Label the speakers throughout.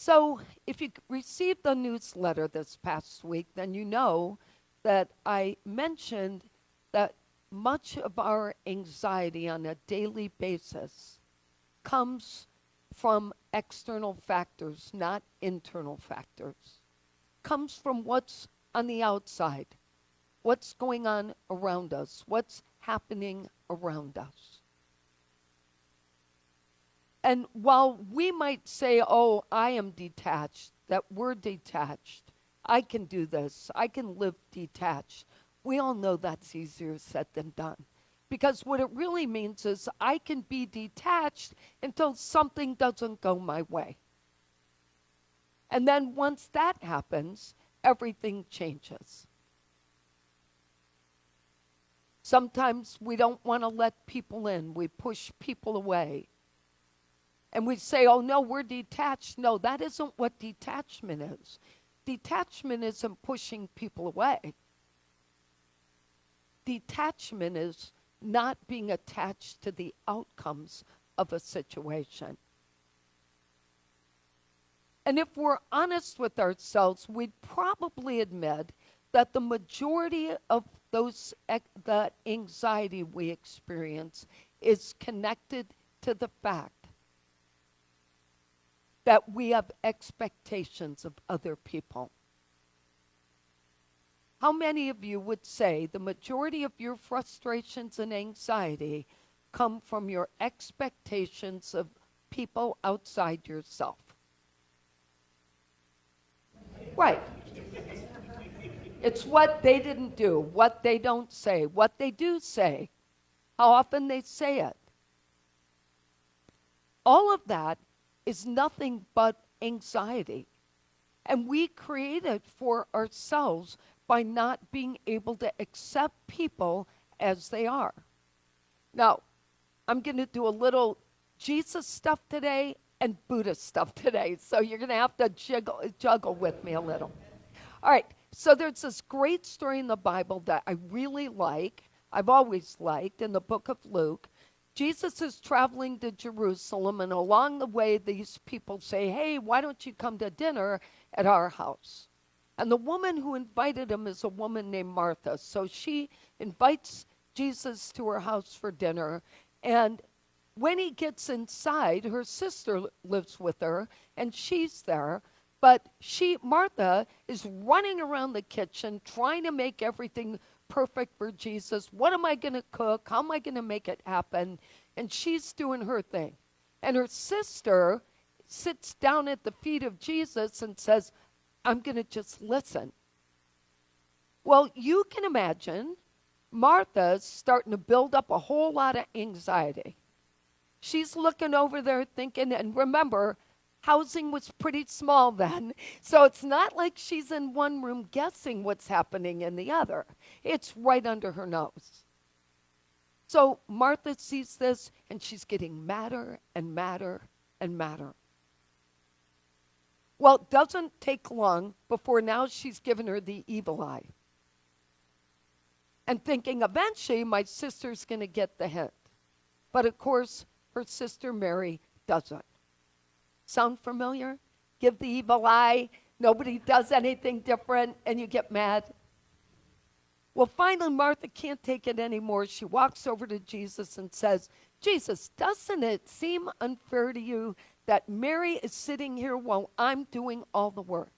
Speaker 1: So, if you received the newsletter this past week, then you know that I mentioned that much of our anxiety on a daily basis comes from external factors, not internal factors. Comes from what's on the outside, what's going on around us, what's happening around us. And while we might say, oh, I am detached, that we're detached, I can do this, I can live detached, we all know that's easier said than done. Because what it really means is I can be detached until something doesn't go my way. And then once that happens, everything changes. Sometimes we don't want to let people in. We push people away. And we say, oh, no, we're detached. No, that isn't what detachment is. Detachment isn't pushing people away. Detachment is not being attached to the outcomes of a situation. And if we're honest with ourselves, we'd probably admit that the majority of that anxiety we experience is connected to the fact that we have expectations of other people. How many of you would say the majority of your frustrations and anxiety come from your expectations of people outside yourself? Right. It's what they didn't do, what they don't say, what they do say, how often they say it. All of that is nothing but anxiety. And we create it for ourselves by not being able to accept people as they are. Now, I'm going to do a little Jesus stuff today and Buddhist stuff today, so you're going to have to juggle with me a little. All right, so there's this great story in the Bible that I really like, I've always liked, in the book of Luke. Jesus is traveling to Jerusalem, and along the way, these people say, hey, why don't you come to dinner at our house? And the woman who invited him is a woman named Martha. So she invites Jesus to her house for dinner, and when he gets inside, her sister lives with her, and she's there, but Martha, is running around the kitchen trying to make everything perfect for Jesus. What am I going to cook? How am I going to make it happen? And she's doing her thing. And her sister sits down at the feet of Jesus and says, I'm going to just listen. Well, you can imagine Martha's starting to build up a whole lot of anxiety. She's looking over there thinking, and remember, housing was pretty small then, so it's not like she's in one room guessing what's happening in the other. It's right under her nose. So Martha sees this, and she's getting madder and madder and madder. Well, it doesn't take long before now she's given her the evil eye. And thinking eventually my sister's going to get the hint. But of course, her sister Mary doesn't. Sound familiar? Give the evil eye, nobody does anything different, and you get mad. Well, finally, Martha can't take it anymore. She walks over to Jesus and says, Jesus, doesn't it seem unfair to you that Mary is sitting here while I'm doing all the work?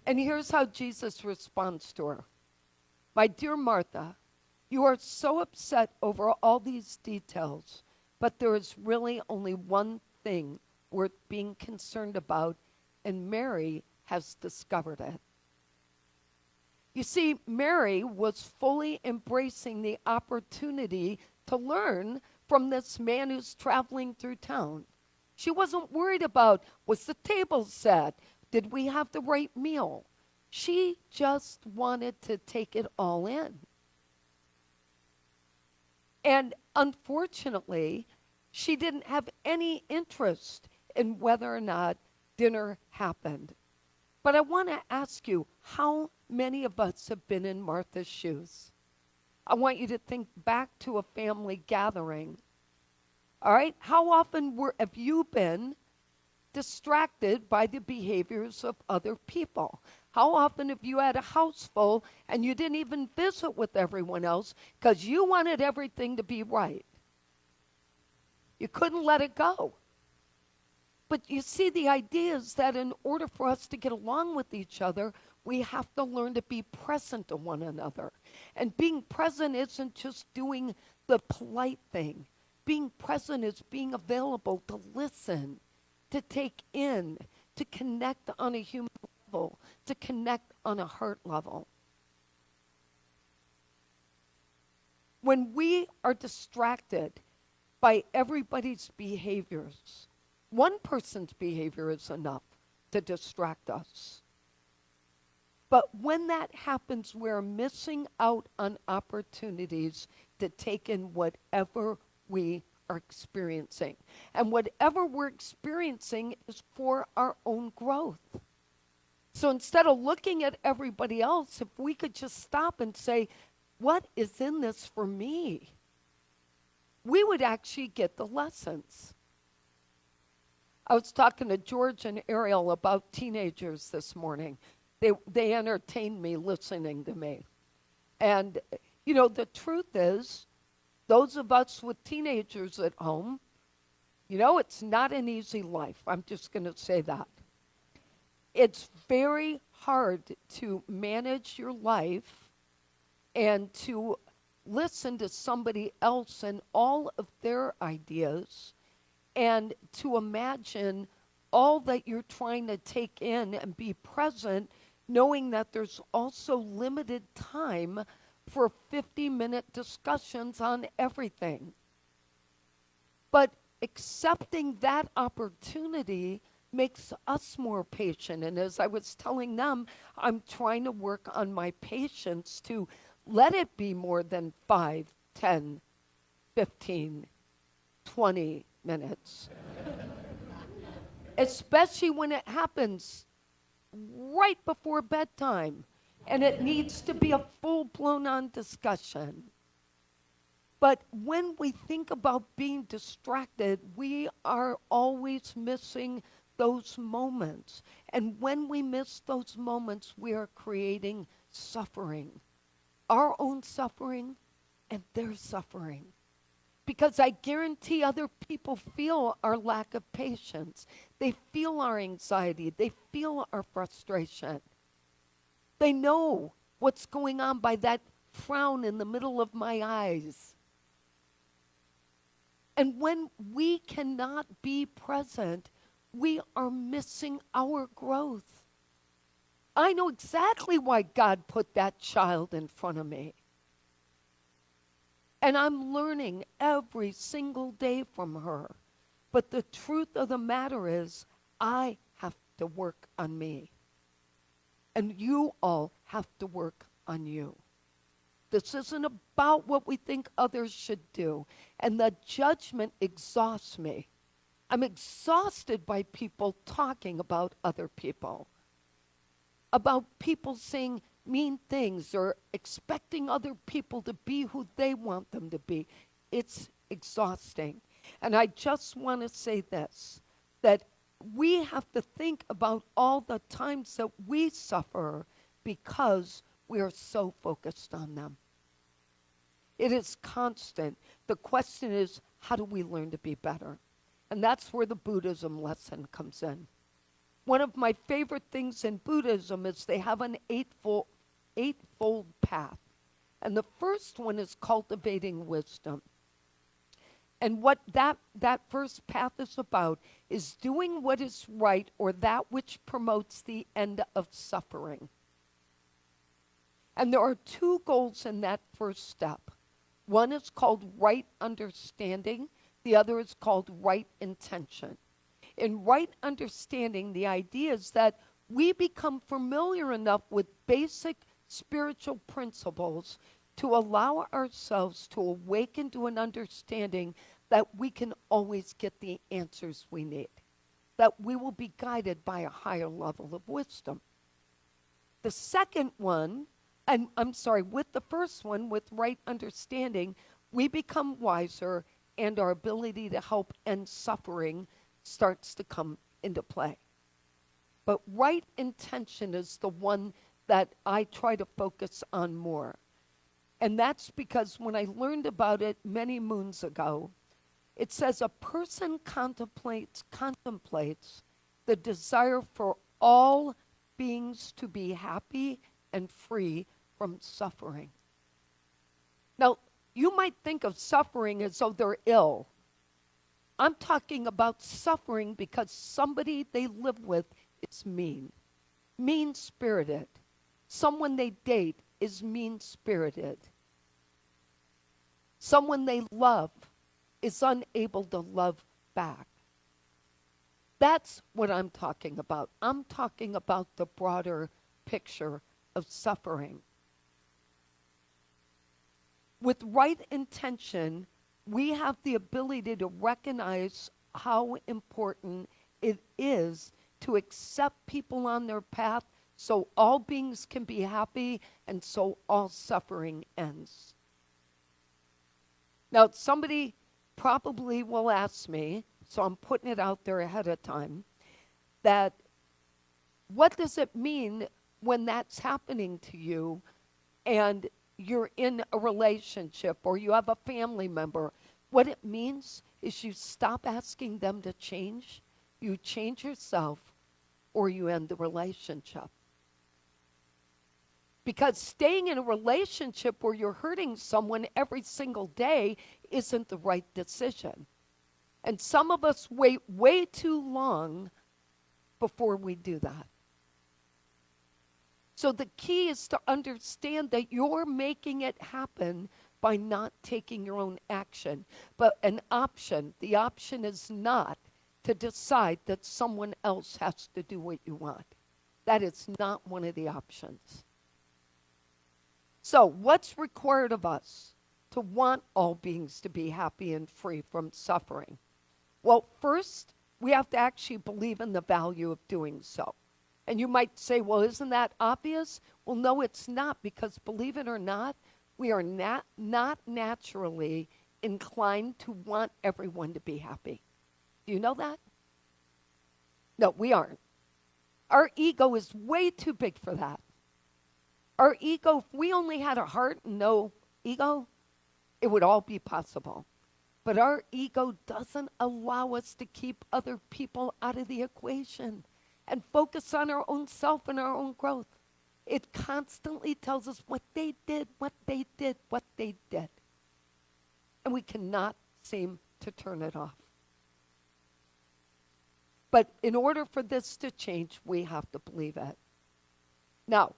Speaker 1: And here's how Jesus responds to her. My dear Martha, you are so upset over all these details, but there is really only one thing worth being concerned about, and Mary has discovered it. You see, Mary was fully embracing the opportunity to learn from this man who's traveling through town. She wasn't worried about, was the table set? Did we have the right meal? She just wanted to take it all in. And unfortunately, she didn't have any interest in whether or not dinner happened. But I want to ask you, how many of us have been in Martha's shoes? I want you to think back to a family gathering. All right? How often have you been distracted by the behaviors of other people. How often have you had a house full and you didn't even visit with everyone else because you wanted everything to be right? You couldn't let it go. But you see, the idea is that in order for us to get along with each other, we have to learn to be present to one another. And being present isn't just doing the polite thing. Being present is being available to listen, to take in, to connect on a human level, to connect on a heart level. When we are distracted by everybody's behaviors, one person's behavior is enough to distract us. But when that happens, we're missing out on opportunities to take in whatever we are experiencing. And whatever we're experiencing is for our own growth. So instead of looking at everybody else, if we could just stop and say, what is in this for me? We would actually get the lessons. I was talking to George and Ariel about teenagers this morning. They entertained me listening to me. And, you know, the truth is, those of us with teenagers at home, you know, it's not an easy life. I'm just going to say that. It's very hard to manage your life and to listen to somebody else and all of their ideas and to imagine all that you're trying to take in and be present, knowing that there's also limited time for 50-minute discussions on everything. But accepting that opportunity makes us more patient. And as I was telling them, I'm trying to work on my patience to let it be more than 5, 10, 15, 20 minutes. Especially when it happens right before bedtime and it needs to be a full-blown on discussion. But when we think about being distracted, we are always missing those moments. And when we miss those moments, we are creating suffering. Our own suffering and their suffering. Because I guarantee other people feel our lack of patience. They feel our anxiety. They feel our frustration. They know what's going on by that frown in the middle of my eyes. And when we cannot be present, we are missing our growth. I know exactly why God put that child in front of me. And I'm learning every single day from her. But the truth of the matter is, I have to work on me. And you all have to work on you. This isn't about what we think others should do. And the judgment exhausts me. I'm exhausted by people talking about other people. About people saying mean things or expecting other people to be who they want them to be. It's exhausting. And I just want to say this, that we have to think about all the times that we suffer because we are so focused on them. It is constant. The question is, how do we learn to be better? And that's where the Buddhism lesson comes in. One of my favorite things in Buddhism is they have an eightfold path. And the first one is cultivating wisdom. And what that first path is about is doing what is right or that which promotes the end of suffering. And there are two goals in that first step. One is called right understanding. The other is called right intention. In right understanding, the idea is that we become familiar enough with basic spiritual principles to allow ourselves to awaken to an understanding that we can always get the answers we need, that we will be guided by a higher level of wisdom. The second one, and I'm sorry, with the first one, with right understanding, we become wiser and our ability to help end suffering starts to come into play. But right intention is the one that I try to focus on more. And that's because when I learned about it many moons ago, it says a person contemplates the desire for all beings to be happy and free from suffering. Now, you might think of suffering as though they're ill. I'm talking about suffering because somebody they live with is mean-spirited. Someone they date is mean-spirited. Someone they love is unable to love back. That's what I'm talking about. I'm talking about the broader picture of suffering. With right intention, we have the ability to recognize how important it is to accept people on their path so all beings can be happy and so all suffering ends. Now, somebody probably will ask me, so I'm putting it out there ahead of time, that what does it mean when that's happening to you and you're in a relationship or you have a family member? What it means is you stop asking them to change, you change yourself, or you end the relationship. Because staying in a relationship where you're hurting someone every single day isn't the right decision. And some of us wait way too long before we do that. So the key is to understand that you're making it happen by not taking your own action. But the option is not to decide that someone else has to do what you want. That is not one of the options. So what's required of us to want all beings to be happy and free from suffering? Well, first, we have to actually believe in the value of doing so. And you might say, well, isn't that obvious? Well, no, it's not, because believe it or not, we are not naturally inclined to want everyone to be happy. Do you know that? No, we aren't. Our ego is way too big for that. Our ego, if we only had a heart and no ego, it would all be possible. But our ego doesn't allow us to keep other people out of the equation and focus on our own self and our own growth. It constantly tells us what they did, what they did, what they did. And we cannot seem to turn it off. But in order for this to change, we have to believe it. Now,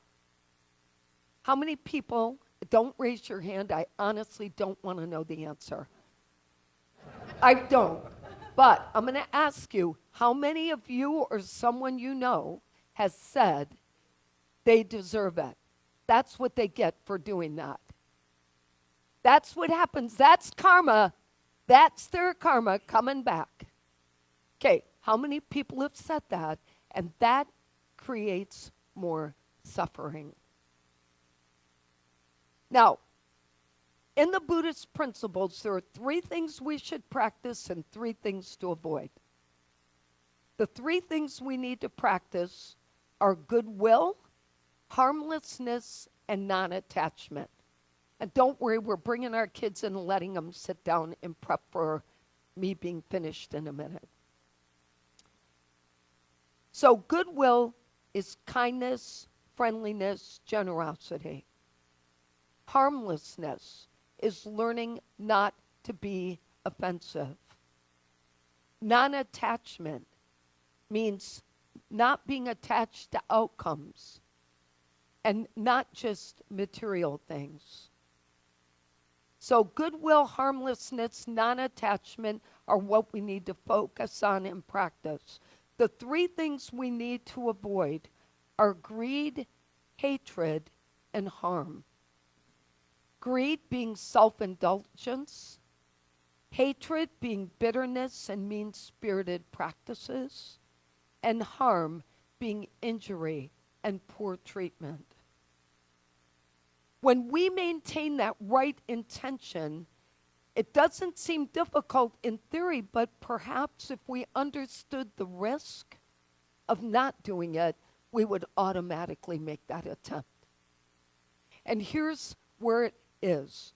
Speaker 1: how many people, don't raise your hand, I honestly don't want to know the answer. I don't. But I'm going to ask you, how many of you or someone you know has said they deserve it? That's what they get for doing that. That's what happens. That's karma. That's their karma coming back. Okay, how many people have said that? And that creates more suffering. Now, in the Buddhist principles, there are 3 things we should practice and 3 things to avoid. The 3 things we need to practice are goodwill, harmlessness, and non-attachment. And don't worry, we're bringing our kids in and letting them sit down and prep for me being finished in a minute. So goodwill is kindness, friendliness, generosity. Harmlessness is learning not to be offensive. Non-attachment means not being attached to outcomes and not just material things. So goodwill, harmlessness, non-attachment are what we need to focus on and practice. The 3 things we need to avoid are greed, hatred, and harm. Greed being self-indulgence, hatred being bitterness and mean-spirited practices, and harm being injury and poor treatment. When we maintain that right intention, It doesn't seem difficult in theory, but perhaps if we understood the risk of not doing it, we would automatically make that attempt. And here's where it is.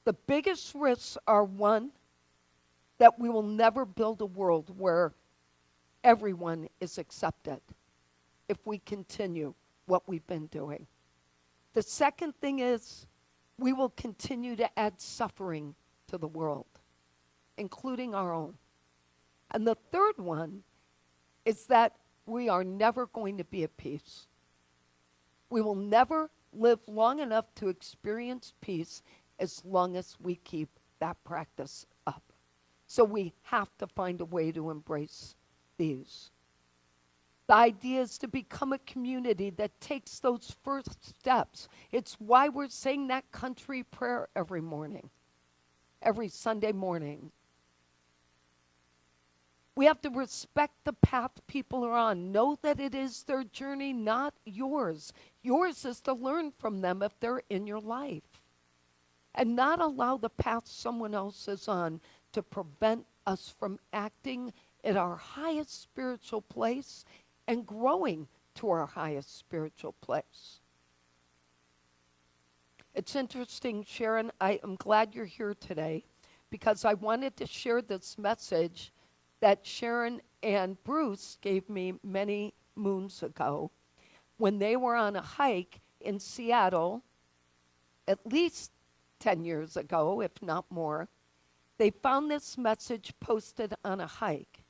Speaker 1: The biggest risks are, one, that we will never build a world where everyone is accepted if we continue what we've been doing. The second thing is we will continue to add suffering to the world, including our own. And the third one is that we are never going to be at peace. We will never live long enough to experience peace as long as we keep that practice up. So we have to find a way to embrace these. The idea is to become a community that takes those first steps. It's why we're saying that country prayer every morning, every Sunday morning. We have to respect the path people are on. Know that it is their journey, not yours. Yours is to learn from them if they're in your life. And not allow the path someone else is on to prevent us from acting at our highest spiritual place and growing to our highest spiritual place. It's interesting, Sharon, I am glad you're here today because I wanted to share this message that Sharon and Bruce gave me many moons ago when they were on a hike in Seattle, at least 10 years ago, if not more. They found this message posted on a hike,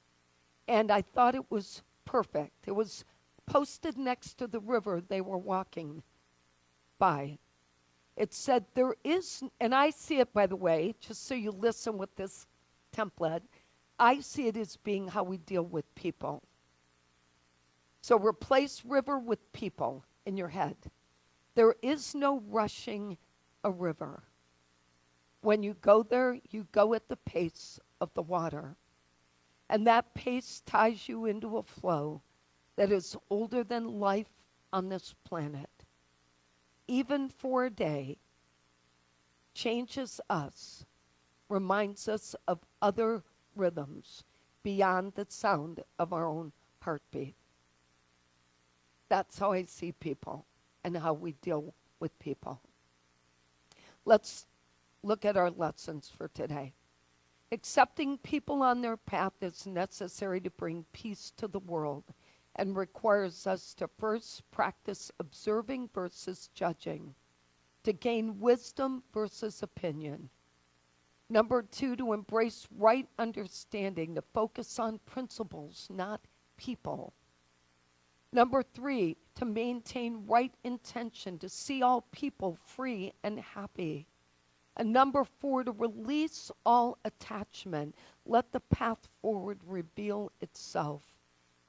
Speaker 1: and I thought it was perfect. It was posted next to the river they were walking by. It said, there is, and I see it, by the way, just so you listen with this template, I see it as being how we deal with people. So replace river with people in your head. There is no rushing a river. When you go there, you go at the pace of the water. And that pace ties you into a flow that is older than life on this planet. Even for a day, changes us, reminds us of other rhythms beyond the sound of our own heartbeat. That's how I see people and how we deal with people. Let's look at our lessons for today. Accepting people on their path is necessary to bring peace to the world and requires us to first practice observing versus judging, to gain wisdom versus opinion. Number 2, to embrace right understanding, to focus on principles, not people. Number 3, to maintain right intention, to see all people free and happy. And number 4, to release all attachment. Let the path forward reveal itself.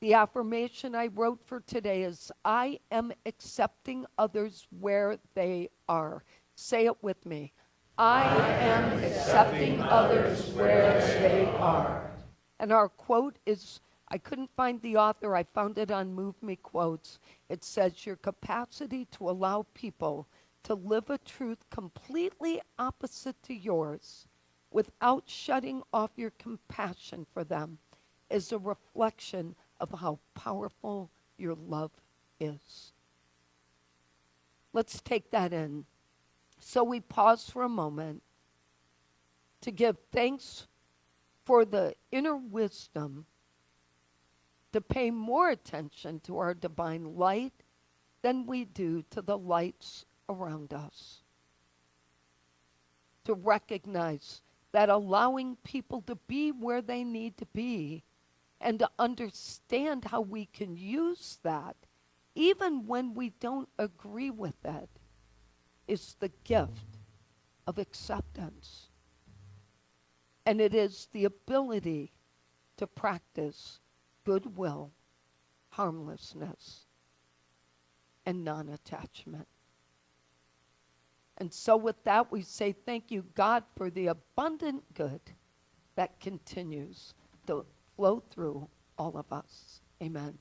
Speaker 1: The affirmation I wrote for today is, I am accepting others where they are. Say it with me. I am accepting others where they are. And our quote is, I couldn't find the author, I found it on Move Me Quotes. It says, your capacity to allow people to live a truth completely opposite to yours without shutting off your compassion for them is a reflection of how powerful your love is. Let's take that in. So we pause for a moment to give thanks for the inner wisdom to pay more attention to our divine light than we do to the lights around us. To recognize that allowing people to be where they need to be and to understand how we can use that, even when we don't agree with it, is the gift of acceptance. And it is the ability to practice goodwill, harmlessness, and non-attachment. And so with that, we say thank you, God, for the abundant good that continues to flow through all of us. Amen.